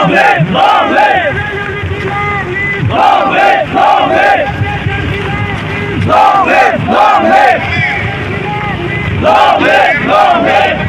live, long live, long live, long live, long live, long live, long live, long live.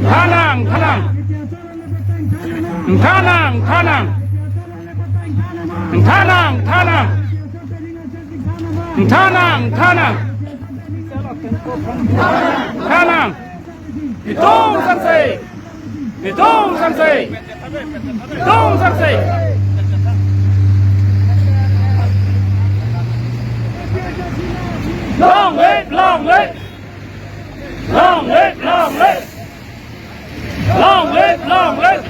Thanang, Thanang, Thanang, Thanang, Thanang, Thanang, Thanang, Thanang, Thanang, Hitung Sansei, Hitung Sansei, Hitung Sansei. Long live, long live, long live, long live. Long live, long live,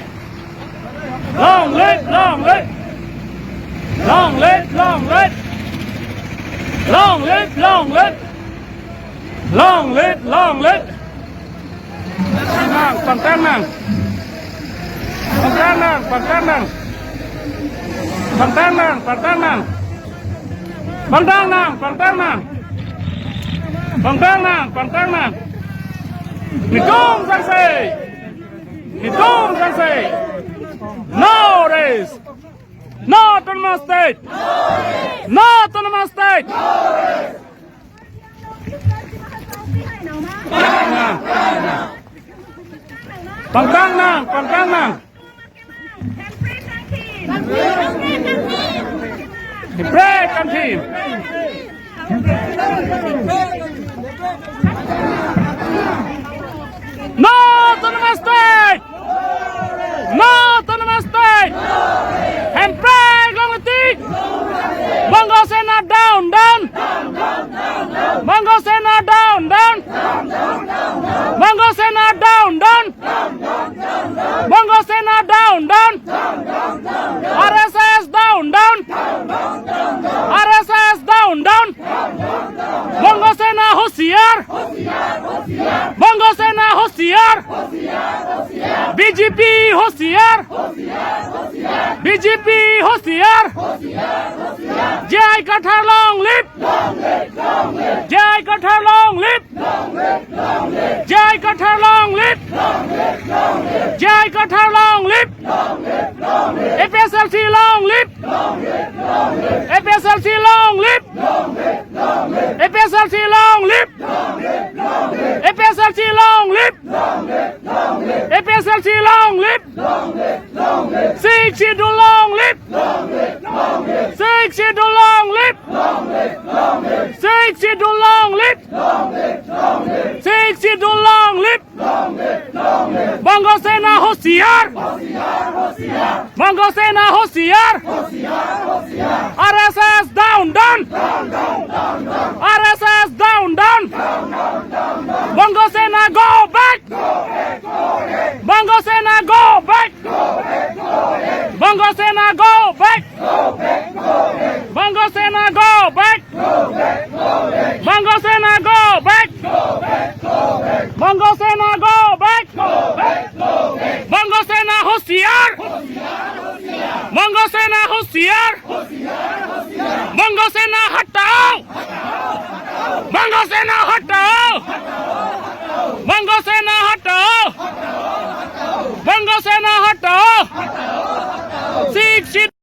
long live, long live, long live, long live, long live, long live, long live, long live. Nang, pantang nang, pantang nang, pantang nang, pantang nang, pantang nang, pantang nang, pantang nang, pantang nang, pantang nang. Hitung Sansei. Hitung Sansei! No race! No autonomous state! No autonomous state! Pangkang nang! Pangkang nang! Break and team! No autonomous state! No autonomous state! Handbrake, long with teeth! Bongo Sena down, down! Bongo Sena down, down! Bongo Sena down, down! Bongo Sena down, down! RSS down, down! RSS down, down! Bongo Sena Hoshiyar! Bongo Sena Hoshiyar! BJP Hoshiyar! BJP Hoshiyar! Jai Kathar long live! Jai Kathar long live! Jai Kathar long live! Jai Kathar long live! FSLC long live! FSLC long live! FSLC long live! FSLC long live! FSLC long live! Six schedule long live! Six schedule long live! Six schedule long live! Six schedule long live! Bongo Sena Hoshiyar! Bongo Sena Hoshiyar! RSS down, down! RSS down, down! Bongo Sena go back! Bongo Sena go back! Bongo Sena go back! Bongo Sena go